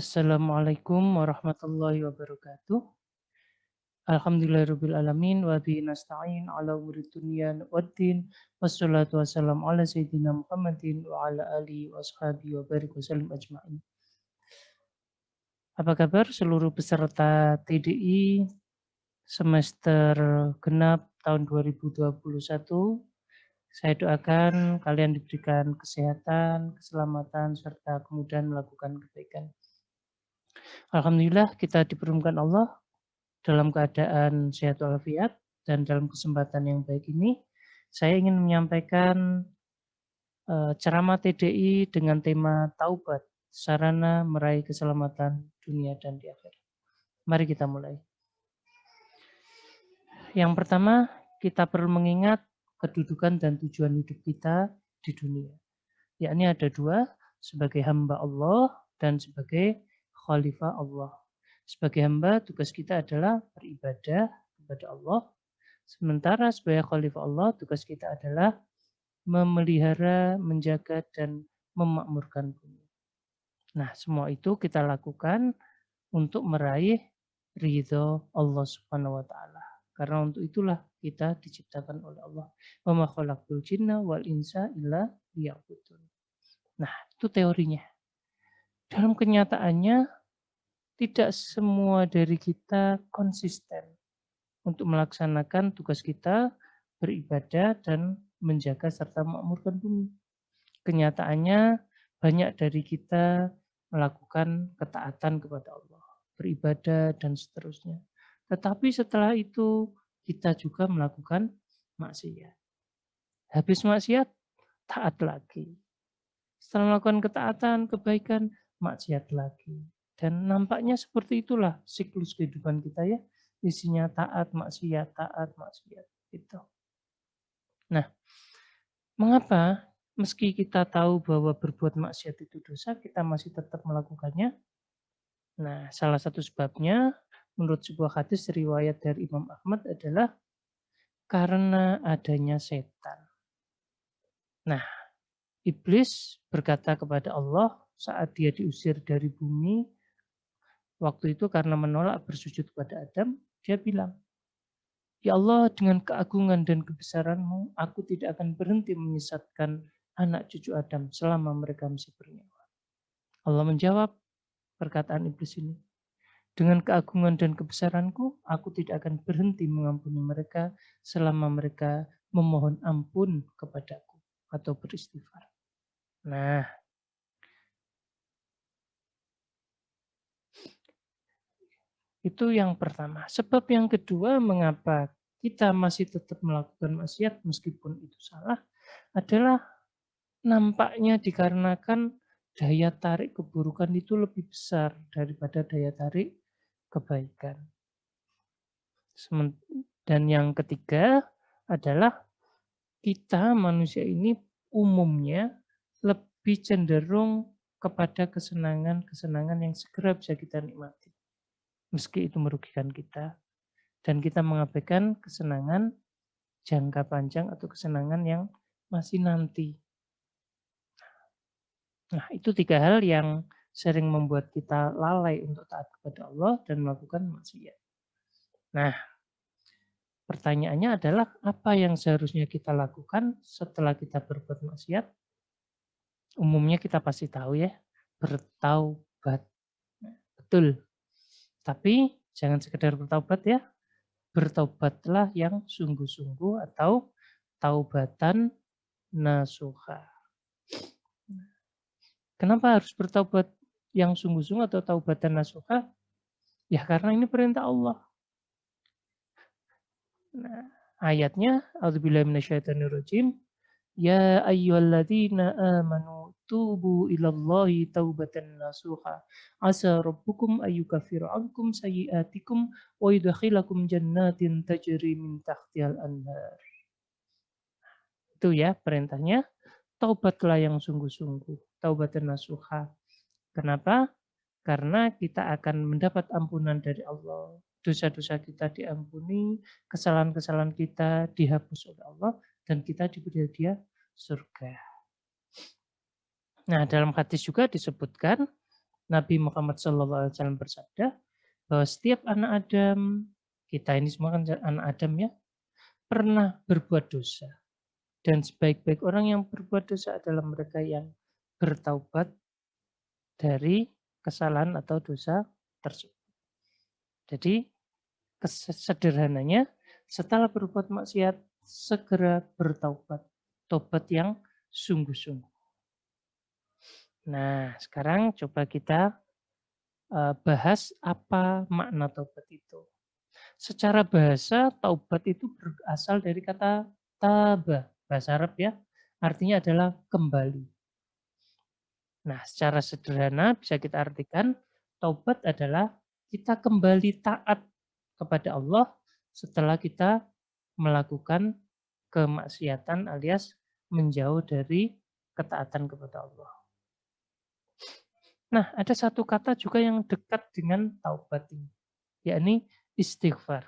Assalamualaikum warahmatullahi wabarakatuh. Alhamdulillahirabbil alamin wa bihi nasta'in ala umuri dunya waddin wassalatu wassalamu ala sayyidina Muhammadin wa ala alihi washabihi wa barik wasallim ajma'in. Apa kabar seluruh peserta TDI semester genap tahun 2021? Saya doakan kalian diberikan kesehatan, keselamatan, serta kemudahan melakukan kebaikan. Alhamdulillah kita dipertemukan Allah dalam keadaan sehat walafiat dan dalam kesempatan yang baik ini saya ingin menyampaikan ceramah TDI dengan tema taubat, sarana meraih keselamatan dunia dan di akhirat. Mari kita mulai. Yang pertama, kita perlu mengingat kedudukan dan tujuan hidup kita di dunia. Yakni ada dua, sebagai hamba Allah dan sebagai khalifah Allah. Sebagai hamba, tugas kita adalah beribadah kepada Allah. Sementara sebagai khalifah Allah, tugas kita adalah memelihara, menjaga, dan memakmurkan bumi. Nah, semua itu kita lakukan untuk meraih ridho Allah Subhanahu wa Ta'ala. Karena untuk itulah kita diciptakan oleh Allah. Wa ma khalaqtul jinna wal insa illa liya'budun. Nah, itu teorinya. Dalam kenyataannya, tidak semua dari kita konsisten untuk melaksanakan tugas kita beribadah dan menjaga serta memakmurkan bumi. Kenyataannya banyak dari kita melakukan ketaatan kepada Allah, beribadah dan seterusnya. Tetapi setelah itu kita juga melakukan maksiat. Habis maksiat, taat lagi. Setelah melakukan ketaatan, kebaikan, maksiat lagi. Dan nampaknya seperti itulah siklus kehidupan kita ya. Isinya taat, maksiat, gitu. Nah, mengapa meski kita tahu bahwa berbuat maksiat itu dosa, kita masih tetap melakukannya? Nah, salah satu sebabnya menurut sebuah hadis riwayat dari Imam Ahmad adalah karena adanya setan. Nah, iblis berkata kepada Allah saat dia diusir dari bumi, waktu itu karena menolak bersujud kepada Adam, dia bilang, "Ya Allah, dengan keagungan dan kebesaran-Mu, aku tidak akan berhenti menyesatkan anak cucu Adam selama mereka masih bernyawa." Allah menjawab perkataan iblis ini, "Dengan keagungan dan kebesaran-Ku, aku tidak akan berhenti mengampuni mereka selama mereka memohon ampun kepadaku atau beristighfar." Nah, itu yang pertama. Sebab yang kedua mengapa kita masih tetap melakukan maksiat meskipun itu salah adalah nampaknya dikarenakan daya tarik keburukan itu lebih besar daripada daya tarik kebaikan. Dan yang ketiga adalah kita manusia ini umumnya lebih cenderung kepada kesenangan-kesenangan yang segera bisa kita nikmati. Meski itu merugikan kita. Dan kita mengabaikan kesenangan jangka panjang atau kesenangan yang masih nanti. Nah, itu tiga hal yang sering membuat kita lalai untuk taat kepada Allah dan melakukan maksiat. Nah, pertanyaannya adalah apa yang seharusnya kita lakukan setelah kita berbuat maksiat? Umumnya kita pasti tahu ya, bertaubat. Betul. Tapi jangan sekedar bertaubat ya, bertaubatlah yang sungguh-sungguh atau taubatan nasuha. Kenapa harus bertaubat yang sungguh-sungguh atau taubatan nasuha? Ya karena ini perintah Allah. Nah, ayatnya, A'udzubillahi minasyaitonirrajim, ya ayyuhalladzina amanu tubu ilallahi taubatan nasuha asa rabbukum ayyukaffiru ankum sayyi'atikum wa yudkhilakum jannatin tajri min tahtihal anhar. Itu ya perintahnya, taubatlah yang sungguh-sungguh, taubatan nasuha. Kenapa? Karena kita akan mendapat ampunan dari Allah. Dosa-dosa kita diampuni, kesalahan-kesalahan kita dihapus oleh Allah, dan kita diberi hadiah surga. Nah, dalam hadis juga disebutkan Nabi Muhammad SAW bersabda bahwa setiap anak Adam, kita ini semua kan anak Adam ya, pernah berbuat dosa. Dan sebaik-baik orang yang berbuat dosa adalah mereka yang bertaubat dari kesalahan atau dosa tersebut. Jadi sederhananya, setelah berbuat maksiat, segera bertaubat. Tobat yang sungguh-sungguh. Nah, sekarang coba kita bahas apa makna taubat itu. Secara bahasa, taubat itu berasal dari kata taba, bahasa Arab ya, artinya adalah kembali. Nah, secara sederhana bisa kita artikan, taubat adalah kita kembali taat kepada Allah setelah kita melakukan kemaksiatan alias menjauh dari ketaatan kepada Allah. Nah, ada satu kata juga yang dekat dengan taubat ini, yakni istighfar.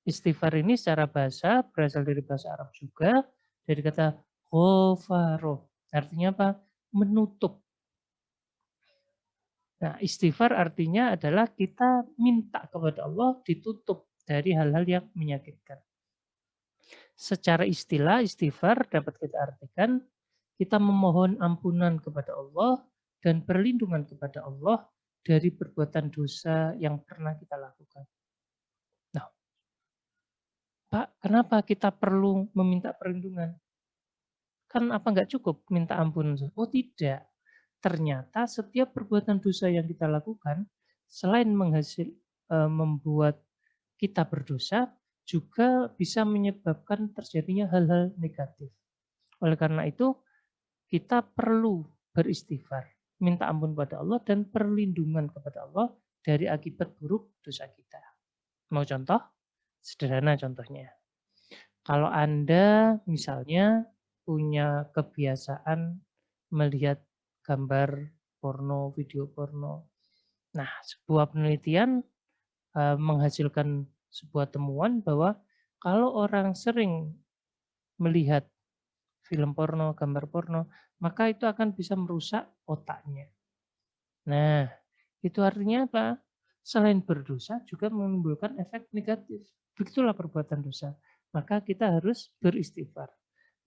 Istighfar ini secara bahasa berasal dari bahasa Arab juga, dari kata ghafaro. Artinya apa? Menutup. Nah, istighfar artinya adalah kita minta kepada Allah ditutup dari hal-hal yang menyakitkan. Secara istilah, istighfar dapat kita artikan kita memohon ampunan kepada Allah dan perlindungan kepada Allah dari perbuatan dosa yang pernah kita lakukan. Nah, Pak, kenapa kita perlu meminta perlindungan? Kan apa nggak cukup minta ampun? Oh tidak. Ternyata setiap perbuatan dosa yang kita lakukan, selain membuat kita berdosa, juga bisa menyebabkan terjadinya hal-hal negatif. Oleh karena itu, kita perlu beristighfar, minta ampun kepada Allah dan perlindungan kepada Allah dari akibat buruk dosa kita. Mau contoh? Sederhana contohnya. Kalau Anda misalnya punya kebiasaan melihat gambar porno, video porno. Nah, sebuah penelitian menghasilkan sebuah temuan bahwa kalau orang sering melihat film porno, gambar porno, maka itu akan bisa merusak otaknya. Nah, itu artinya apa? Selain berdosa juga menimbulkan efek negatif. Begitulah perbuatan dosa. Maka kita harus beristighfar,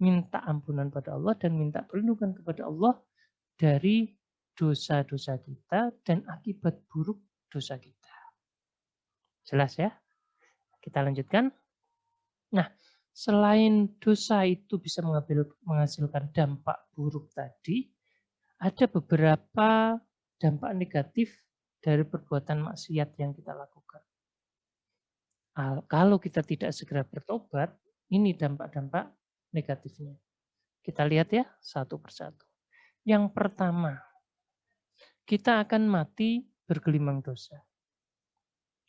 minta ampunan pada Allah dan minta perlindungan kepada Allah dari dosa-dosa kita dan akibat buruk dosa kita. Jelas ya? Kita lanjutkan. Nah, selain dosa itu bisa menghasilkan dampak buruk tadi, ada beberapa dampak negatif dari perbuatan maksiat yang kita lakukan. Kalau kita tidak segera bertobat, ini dampak-dampak negatifnya. Kita lihat ya satu persatu. Yang pertama, kita akan mati bergelimang dosa.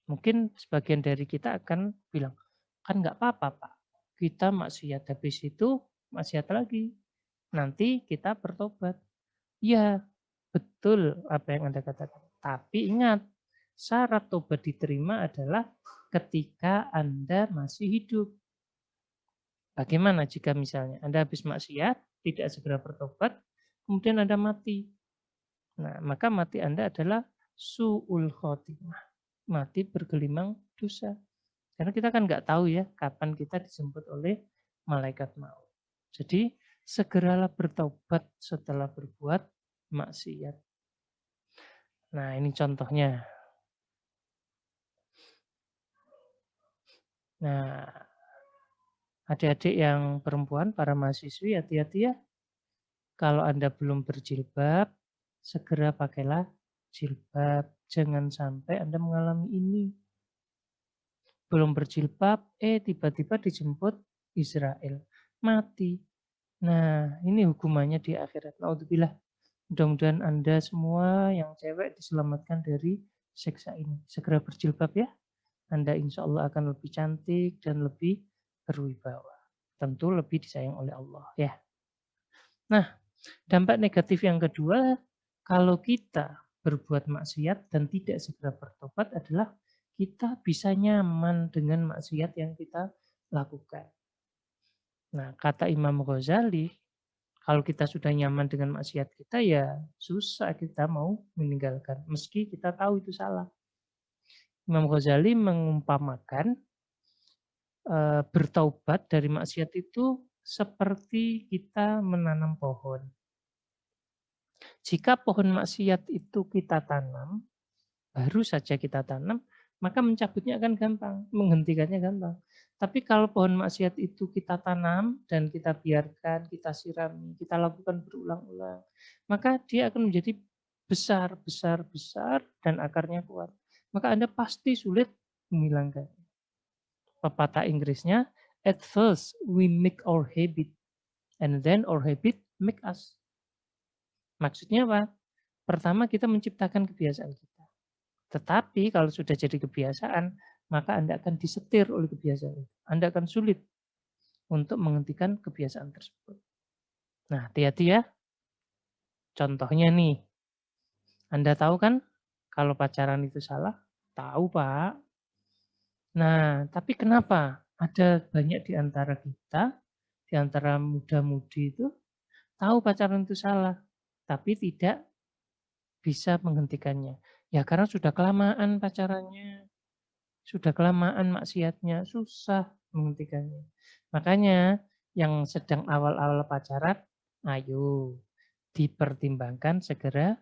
Mungkin sebagian dari kita akan bilang, kan nggak apa-apa Pak, kita maksiat habis itu maksiat lagi. Nanti kita bertobat. Ya, betul apa yang Anda katakan. Tapi ingat, syarat tobat diterima adalah ketika Anda masih hidup. Bagaimana jika misalnya Anda habis maksiat, tidak segera bertobat, kemudian Anda mati. Nah, maka mati Anda adalah su'ul khotimah. Mati bergelimang dosa. Karena kita kan nggak tahu ya kapan kita dijemput oleh malaikat maut. Jadi segeralah bertobat setelah berbuat maksiat. Nah ini contohnya. Nah adik-adik yang perempuan, para mahasiswi hati-hati ya. Kalau Anda belum berjilbab, segera pakailah jilbab. Jangan sampai Anda mengalami ini. Belum berjilbab, tiba-tiba dijemput Israel. Mati. Nah, ini hukumannya di akhirat. Naudzubillah. Mudah-mudahan Anda semua yang cewek diselamatkan dari siksa ini. Segera berjilbab ya. Anda insya Allah akan lebih cantik dan lebih berwibawa. Tentu lebih disayang oleh Allah ya. Nah, dampak negatif yang kedua, kalau kita berbuat maksiat dan tidak segera bertobat adalah kita bisa nyaman dengan maksiat yang kita lakukan. Nah, kata Imam Ghazali, Kalau kita sudah nyaman dengan maksiat kita, ya susah kita mau meninggalkan, meski kita tahu itu salah. Imam Ghazali mengumpamakan, bertaubat dari maksiat itu seperti kita menanam pohon. Jika pohon maksiat itu kita tanam, baru saja kita tanam, maka mencabutnya akan gampang, menghentikannya gampang. Tapi kalau pohon maksiat itu kita tanam dan kita biarkan, kita sirami, kita lakukan berulang-ulang, maka dia akan menjadi besar, besar, besar, dan akarnya kuat. Maka Anda pasti sulit menghilangkannya. Pepatah Inggrisnya, at first we make our habit, and then our habit make us. Maksudnya apa? Pertama kita menciptakan kebiasaan kita. Tetapi kalau sudah jadi kebiasaan, maka Anda akan disetir oleh kebiasaan itu. Anda akan sulit untuk menghentikan kebiasaan tersebut. Nah, hati-hati ya. Contohnya nih, Anda tahu kan kalau pacaran itu salah? Tahu, Pak. Nah, tapi kenapa ada banyak di antara kita, di antara muda-mudi itu, tahu pacaran itu salah, tapi tidak bisa menghentikannya. Ya karena sudah kelamaan pacarannya. Sudah kelamaan maksiatnya, susah menghentikannya. Makanya yang sedang awal-awal pacaran, ayo dipertimbangkan segera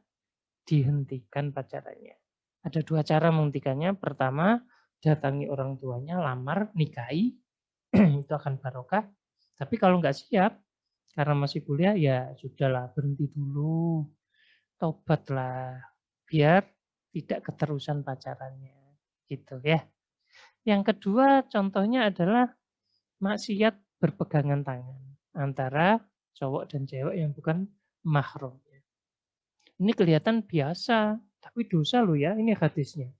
dihentikan pacarannya. Ada dua cara menghentikannya. Pertama, datangi orang tuanya, lamar, nikahi, itu akan barokah. Tapi kalau nggak siap, karena masih kuliah, ya sudahlah, berhenti dulu, tobatlah, biar tidak keterusan pacarannya. Gitu ya. Yang kedua contohnya adalah maksiat berpegangan tangan antara cowok dan cewek yang bukan mahram. Ini kelihatan biasa, tapi dosa loh ya, ini hadisnya.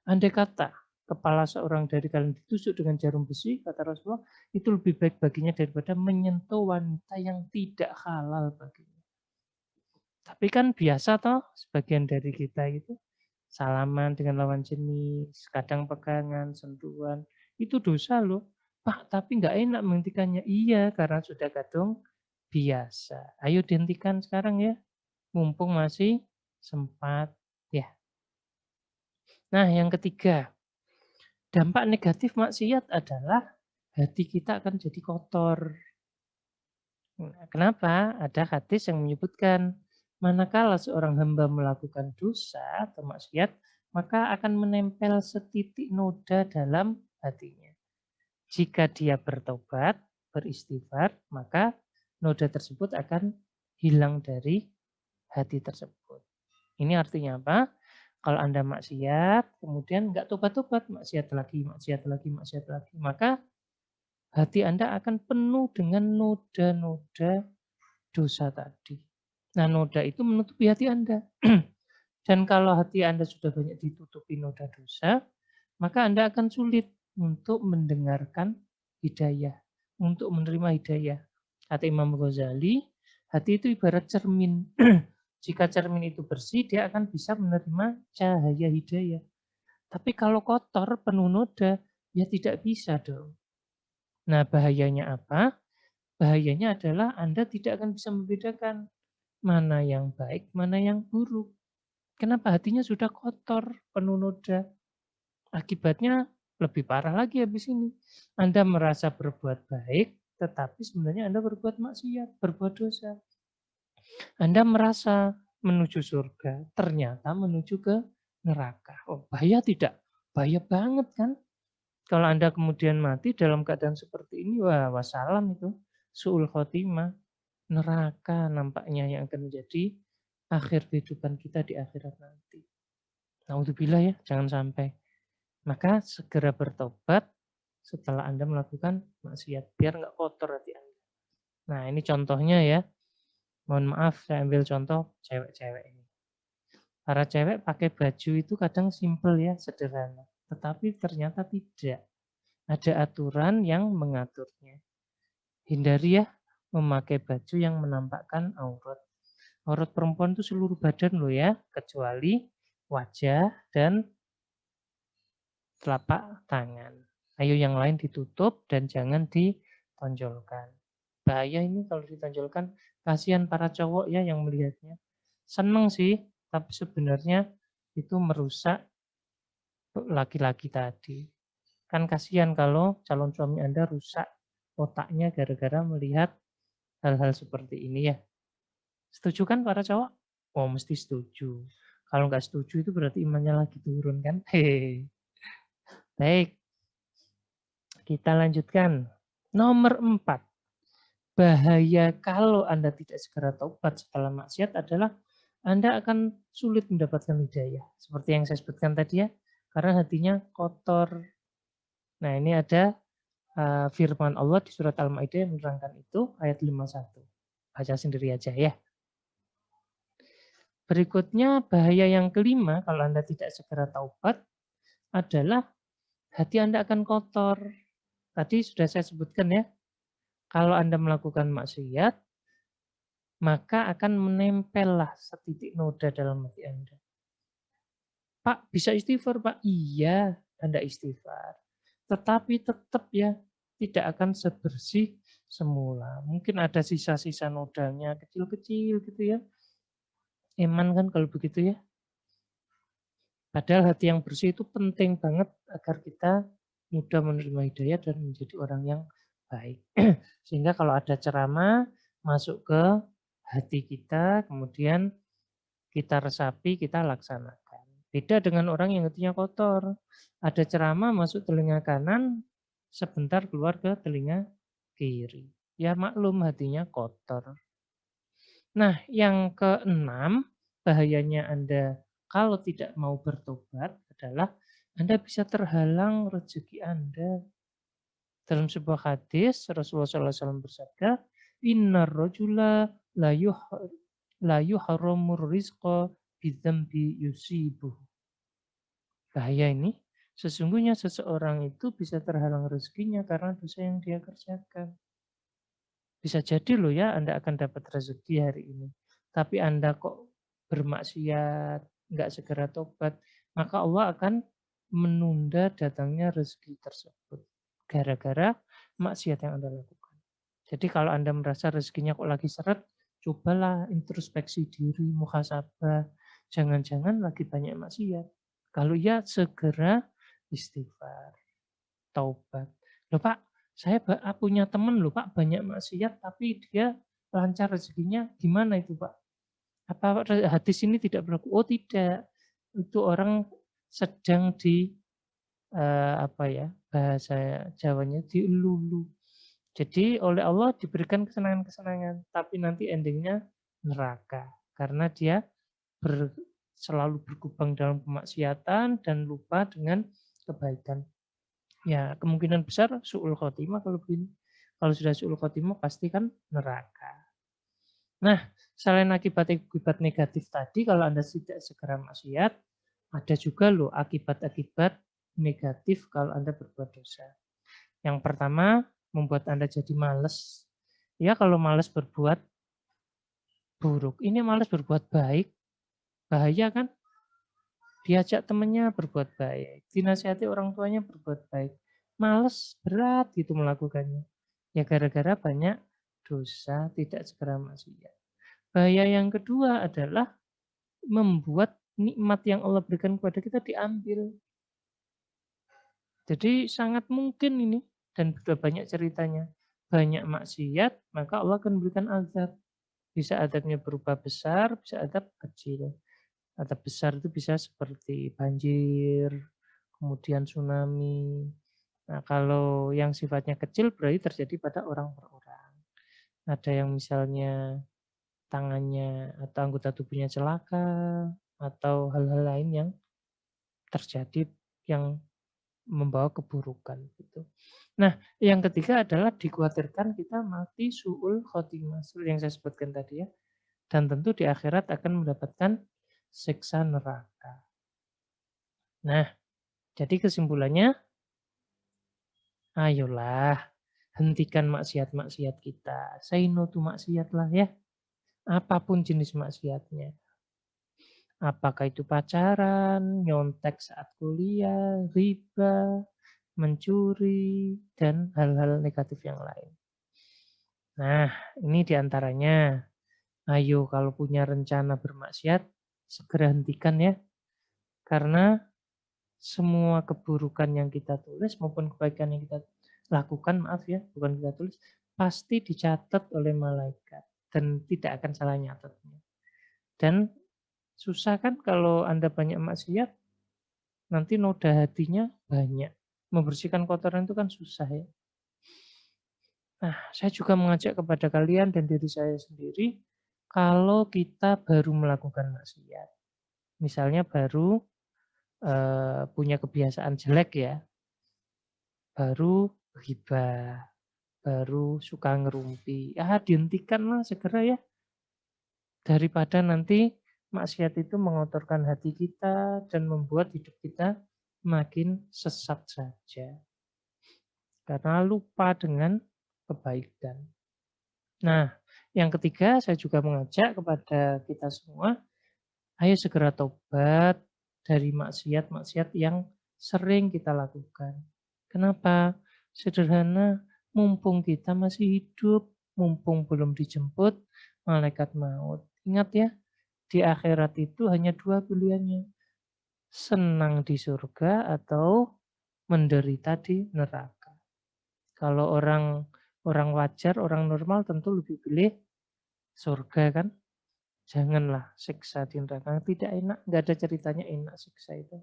Andai kata kepala seorang dari kalian ditusuk dengan jarum besi, kata Rasulullah, itu lebih baik baginya daripada menyentuh wanita yang tidak halal baginya. Tapi kan biasa toh, sebagian dari kita itu salaman dengan lawan jenis, kadang pegangan, sentuhan, itu dosa loh. Pak, tapi nggak enak menghentikannya. Iya, karena sudah kadung biasa. Ayo dihentikan sekarang ya, mumpung masih sempat. Ya. Nah, yang ketiga, dampak negatif maksiat adalah hati kita akan jadi kotor. Nah, kenapa? Ada hadis yang menyebutkan, manakala seorang hamba melakukan dosa atau maksiat, maka akan menempel setitik noda dalam hatinya. Jika dia bertobat, beristighfar, maka noda tersebut akan hilang dari hati tersebut. Ini artinya apa? Kalau Anda maksiat, kemudian nggak tobat-tobat, maksiat lagi, maksiat lagi, maksiat lagi, maka hati Anda akan penuh dengan noda-noda dosa tadi. Nah, noda itu menutupi hati Anda. Dan kalau hati Anda sudah banyak ditutupi noda dosa, maka Anda akan sulit untuk mendengarkan hidayah, untuk menerima hidayah. Kata Imam Ghazali, hati itu ibarat cermin. Jika cermin itu bersih, dia akan bisa menerima cahaya hidayah. Tapi kalau kotor, penuh noda, ya tidak bisa dong. Nah, bahayanya apa? Bahayanya adalah Anda tidak akan bisa membedakan mana yang baik, mana yang buruk. Kenapa? Hatinya sudah kotor, penuh noda. Akibatnya lebih parah lagi habis ini. Anda merasa berbuat baik, tetapi sebenarnya Anda berbuat maksiat, berbuat dosa. Anda merasa menuju surga, ternyata menuju ke neraka. Oh, bahaya tidak? Bahaya banget kan? Kalau Anda kemudian mati dalam keadaan seperti ini, wah wassalam itu. Su'ul khotimah, neraka nampaknya yang akan menjadi akhir kehidupan kita di akhirat nanti. Naudzubillah ya, jangan sampai. Maka segera bertobat setelah Anda melakukan maksiat, biar nggak kotor hati Anda. Nah ini contohnya ya, mohon maaf saya ambil contoh cewek-cewek ini. Para cewek pakai baju itu kadang simple ya, sederhana. Tetapi ternyata tidak. Ada aturan yang mengaturnya. Hindari ya memakai baju yang menampakkan aurat. Aurat perempuan itu seluruh badan loh ya, kecuali wajah dan telapak tangan. Ayo yang lain ditutup dan jangan ditonjolkan. Bahaya ini kalau ditonjolkan, Kasihan para cowok ya yang melihatnya. Seneng sih, tapi sebenarnya itu merusak laki-laki tadi. Kan kasihan kalau calon suami Anda rusak otaknya gara-gara melihat hal-hal seperti ini ya. Setuju kan para cowok? Oh, mesti setuju. Kalau nggak setuju itu berarti imannya lagi turun kan? Hehehe. Baik, kita lanjutkan. Nomor 4. Bahaya kalau Anda tidak segera taubat setelah maksiat adalah Anda akan sulit mendapatkan hidayah. Seperti yang saya sebutkan tadi ya, karena hatinya kotor. Nah, ini ada firman Allah di surat Al-Maidah yang menerangkan itu ayat 51. Baca sendiri aja ya. Berikutnya bahaya yang kelima kalau Anda tidak segera taubat adalah hati Anda akan kotor. Tadi sudah saya sebutkan ya, kalau Anda melakukan maksiat, maka akan menempellah setitik noda dalam hati Anda. Pak, bisa istighfar, Pak? Iya, Anda istighfar. Tetapi tetap ya, tidak akan sebersih semula. Mungkin ada sisa-sisa nodanya kecil-kecil gitu ya. Eman kan kalau begitu ya. Padahal hati yang bersih itu penting banget agar kita mudah menerima hidayah dan menjadi orang yang baik. Sehingga kalau ada ceramah masuk ke hati kita, kemudian kita resapi, kita laksanakan. Beda dengan orang yang hatinya kotor. Ada ceramah masuk telinga kanan, sebentar keluar ke telinga kiri. Ya maklum hatinya kotor. Nah, yang keenam, bahayanya Anda kalau tidak mau bertobat adalah Anda bisa terhalang rezeki Anda. Dalam sebuah hadis, Rasulullah SAW bersabda, Innar rajula la yuharramur rizqa bidzambi yusibuh. Bahaya ini, sesungguhnya seseorang itu bisa terhalang rezekinya karena dosa yang dia kerjakan. Bisa jadi loh ya Anda akan dapat rezeki hari ini. Tapi Anda kok bermaksiat, nggak segera tobat, maka Allah akan menunda datangnya rezeki tersebut. Gara-gara maksiat yang Anda lakukan. Jadi kalau Anda merasa rezekinya kok lagi seret, cobalah introspeksi diri, muhasabah. Jangan-jangan lagi banyak maksiat. Kalau ya segera istighfar, taubat. Loh Pak, saya punya teman loh Pak, banyak maksiat tapi dia lancar rezekinya. Gimana itu Pak? Apa hadis ini tidak berlaku? Oh tidak, itu orang sedang di apa ya bahasa Jawanya dielulu. Jadi oleh Allah diberikan kesenangan-kesenangan, tapi nanti endingnya neraka karena dia selalu berkubang dalam kemaksiatan dan lupa dengan kebaikan. Ya, kemungkinan besar su'ul khotimah kalau begini. Kalau sudah su'ul khotimah pasti kan neraka. Nah, selain akibat-akibat negatif tadi, kalau Anda tidak segera maksiat, ada juga loh akibat-akibat negatif kalau Anda berbuat dosa. Yang pertama, membuat Anda jadi males. Ya, kalau males berbuat buruk. Ini males berbuat baik, bahaya kan? Diajak temennya berbuat baik, dinasihati orang tuanya berbuat baik. Males, berat gitu melakukannya. Ya gara-gara banyak dosa, tidak segera maksiat. Bahaya yang kedua adalah membuat nikmat yang Allah berikan kepada kita diambil. Jadi sangat mungkin ini, dan sudah banyak ceritanya. Banyak maksiat, maka Allah akan berikan azab. Bisa adabnya berupa besar, bisa adab kecil. Adab besar itu bisa seperti banjir, kemudian tsunami. Nah, kalau yang sifatnya kecil berarti terjadi pada orang per orang. Ada yang misalnya tangannya atau anggota tubuhnya celaka, atau hal-hal lain yang terjadi yang membawa keburukan gitu. Nah, yang ketiga adalah dikhawatirkan kita mati su'ul khotimah, seperti yang saya sebutkan tadi ya. Dan tentu di akhirat akan mendapatkan siksa neraka. Nah, jadi kesimpulannya, ayolah hentikan maksiat-maksiat kita. Say no to maksiat lah ya. Apapun jenis maksiatnya. Apakah itu pacaran, nyontek saat kuliah, riba, mencuri, dan hal-hal negatif yang lain. Nah, ini diantaranya. Ayo kalau punya rencana bermaksiat, segera hentikan ya. Karena semua keburukan yang kita tulis maupun kebaikan yang kita lakukan, maaf ya, bukan kita tulis, pasti dicatat oleh malaikat dan tidak akan salah nyatetnya. Dan susah kan kalau Anda banyak maksiat, nanti noda hatinya banyak. Membersihkan kotoran itu kan susah ya. Nah, saya juga mengajak kepada kalian dan diri saya sendiri, kalau kita baru melakukan maksiat, misalnya baru punya kebiasaan jelek ya, baru ghibah, baru suka ngerumpi, ya dihentikanlah segera ya, daripada nanti maksiat itu mengotorkan hati kita dan membuat hidup kita makin sesat saja. Karena lupa dengan kebaikan. Nah, yang ketiga saya juga mengajak kepada kita semua, ayo segera tobat dari maksiat-maksiat yang sering kita lakukan. Kenapa? Sederhana, mumpung kita masih hidup, mumpung belum dijemput malaikat maut. Ingat ya, di akhirat itu hanya dua pilihannya. Senang di surga atau menderita di neraka. Kalau orang wajar, orang normal tentu lebih pilih surga kan. Janganlah siksa di neraka. Tidak enak, nggak ada ceritanya enak siksa itu.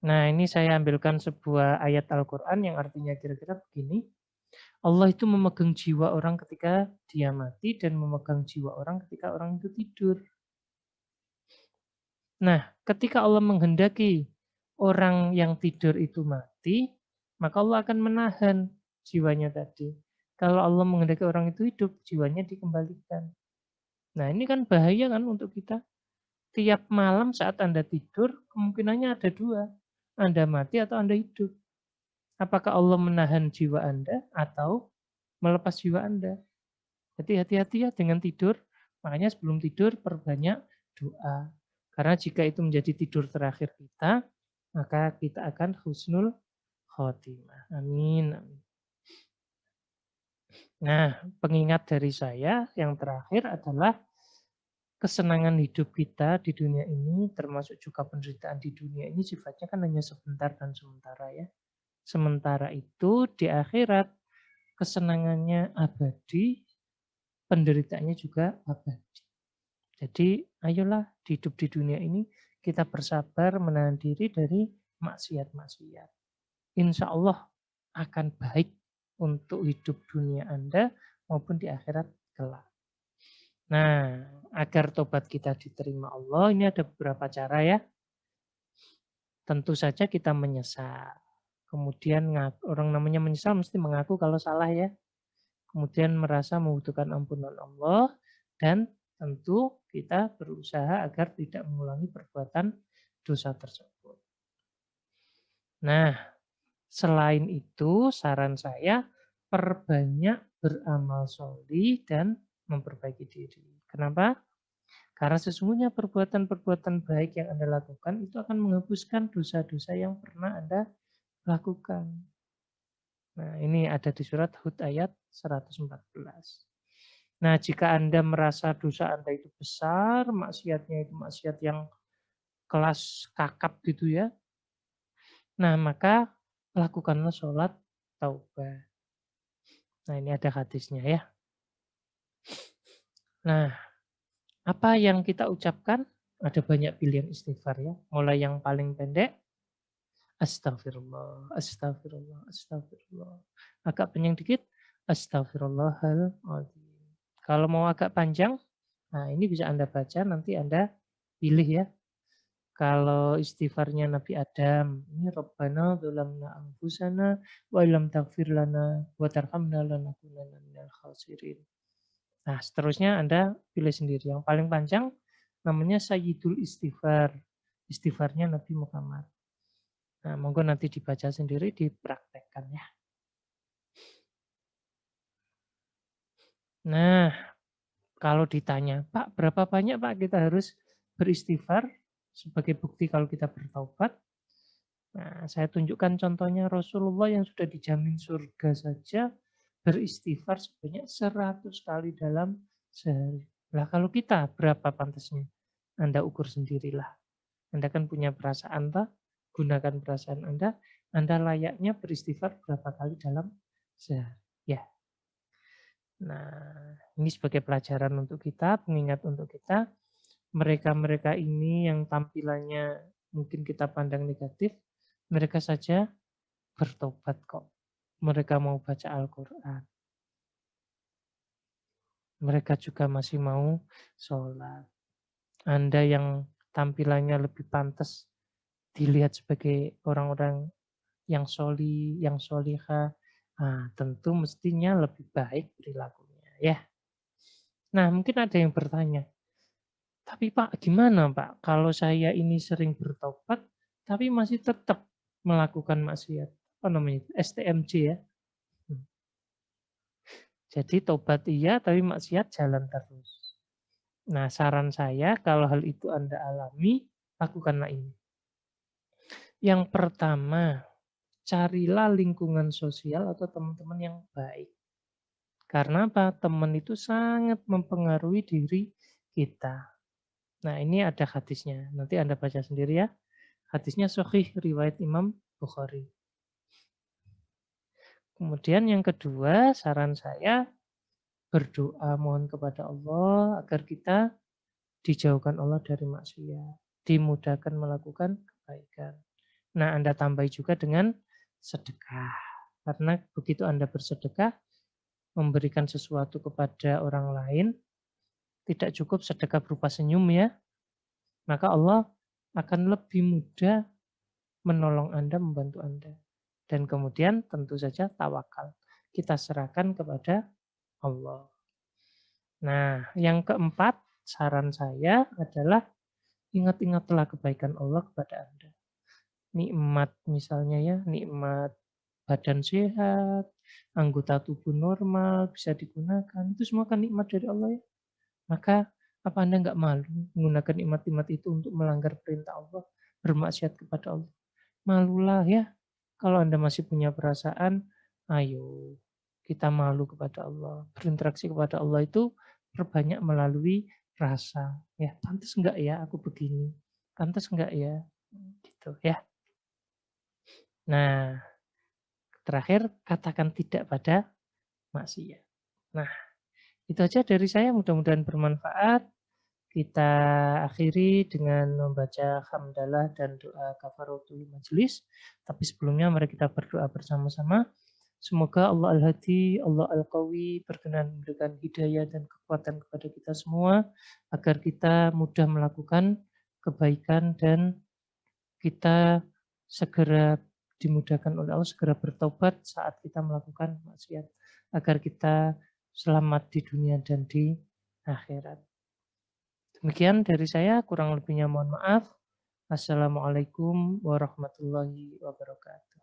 Nah, ini saya ambilkan sebuah ayat Al-Quran yang artinya kira-kira begini. Allah itu memegang jiwa orang ketika dia mati dan memegang jiwa orang ketika orang itu tidur. Nah, ketika Allah menghendaki orang yang tidur itu mati, maka Allah akan menahan jiwanya tadi. Kalau Allah menghendaki orang itu hidup, jiwanya dikembalikan. Nah, ini kan bahaya kan untuk kita. Tiap malam saat Anda tidur, kemungkinannya ada dua. Anda mati atau Anda hidup. Apakah Allah menahan jiwa Anda atau melepas jiwa Anda? Jadi hati-hati ya dengan tidur. Makanya sebelum tidur perbanyak doa. Karena jika itu menjadi tidur terakhir kita, maka kita akan husnul khotimah. Amin. Nah, pengingat dari saya yang terakhir adalah kesenangan hidup kita di dunia ini, termasuk juga penderitaan di dunia ini sifatnya kan hanya sebentar dan sementara ya. Sementara itu di akhirat kesenangannya abadi, penderitaannya juga abadi. Jadi ayolah hidup di dunia ini kita bersabar menahan diri dari maksiat-maksiat. Insya Allah akan baik untuk hidup dunia Anda maupun di akhirat kelak. Nah, agar tobat kita diterima Allah, ini ada beberapa cara ya. Tentu saja kita menyesal. Kemudian orang namanya menyesal mesti mengaku kalau salah ya. Kemudian merasa membutuhkan ampunan Allah dan tentu kita berusaha agar tidak mengulangi perbuatan dosa tersebut. Nah, selain itu saran saya perbanyak beramal sholih dan memperbaiki diri. Kenapa? Karena sesungguhnya perbuatan-perbuatan baik yang Anda lakukan itu akan menghapuskan dosa-dosa yang pernah Anda lakukan. Nah, ini ada di surat Hud ayat 114. Nah, jika Anda merasa dosa Anda itu besar, maksiatnya itu maksiat yang kelas kakap gitu ya. Nah, maka lakukanlah sholat taubat. Nah, ini ada hadisnya ya. Nah, apa yang kita ucapkan? Ada banyak pilihan istighfar ya. Mulai yang paling pendek, astagfirullah, astagfirullah, astagfirullah. Agak panjang dikit, astagfirullahaladzim. Kalau mau agak panjang, nah ini bisa Anda baca, nanti Anda pilih ya. Kalau istighfarnya Nabi Adam, ini Rabbana dzalamna anfusana wa illam taghfir lana wa tarhamna lanakunanna minal khasirin. Nah, seterusnya Anda pilih sendiri. Yang paling panjang namanya Sayyidul Istighfar. Istighfarnya Nabi Muhammad. Nah, monggo nanti dibaca sendiri, dipraktekkan ya. Nah, kalau ditanya, Pak, berapa banyak Pak kita harus beristighfar sebagai bukti kalau kita bertaubat? Nah, saya tunjukkan contohnya Rasulullah yang sudah dijamin surga saja beristighfar sebanyak 100 kali dalam Sehari. Lah kalau kita berapa pantasnya? Anda ukur sendirilah. Anda kan punya perasaan toh, gunakan perasaan Anda. Anda layaknya beristighfar berapa kali dalam sehari. Ya. Nah, ini sebagai pelajaran untuk kita, pengingat untuk kita. Mereka-mereka ini yang tampilannya mungkin kita pandang negatif, mereka saja bertobat kok. Mereka mau baca Al-Quran. Mereka juga masih mau sholat. Anda yang tampilannya lebih pantas dilihat sebagai orang-orang yang soli, yang soliha, tentu mestinya lebih baik perilakunya. Ya. Nah, mungkin ada yang bertanya, tapi Pak, gimana Pak kalau saya ini sering bertobat, tapi masih tetap melakukan maksiat? Apa namanya itu? STMJ ya. Hmm. Jadi tobat iya, tapi maksiat jalan terus. Nah, saran saya kalau hal itu Anda alami, lakukanlah ini. Yang pertama, carilah lingkungan sosial atau teman-teman yang baik. Karena apa? Teman itu sangat mempengaruhi diri kita. Nah, ini ada hadisnya. Nanti Anda baca sendiri ya. Hadisnya sahih riwayat Imam Bukhari. Kemudian yang kedua, saran saya berdoa mohon kepada Allah agar kita dijauhkan Allah dari maksiat, dimudahkan melakukan kebaikan. Nah, Anda tambahi juga dengan sedekah. Karena begitu Anda bersedekah, memberikan sesuatu kepada orang lain, tidak cukup sedekah berupa senyum ya, maka Allah akan lebih mudah menolong Anda, membantu Anda. Dan kemudian tentu saja tawakal. Kita serahkan kepada Allah. Nah, yang keempat, saran saya adalah ingat-ingatlah kebaikan Allah kepada Anda. Nikmat misalnya ya, nikmat badan sehat, anggota tubuh normal, bisa digunakan. Itu semua kan nikmat dari Allah ya. Maka apa Anda nggak malu menggunakan nikmat-nikmat itu untuk melanggar perintah Allah, bermaksiat kepada Allah? Malulah ya. Kalau Anda masih punya perasaan, ayo kita malu kepada Allah. Berinteraksi kepada Allah itu perbanyak melalui rasa. Ya, pantas enggak ya aku begini? Pantas enggak ya? Gitu ya. Nah, terakhir katakan tidak pada maksiat. Nah, itu aja dari saya, mudah-mudahan bermanfaat. Kita akhiri dengan membaca hamdalah dan doa kafaratul majelis. Tapi sebelumnya mari kita berdoa bersama-sama. Semoga Allah Al-Hadi, Allah Al-Qawi berkenan memberikan hidayah dan kekuatan kepada kita semua agar kita mudah melakukan kebaikan dan kita segera dimudahkan oleh Allah, segera bertobat saat kita melakukan maksiat agar kita selamat di dunia dan di akhirat. Demikian dari saya, kurang lebihnya mohon maaf. Assalamualaikum warahmatullahi wabarakatuh.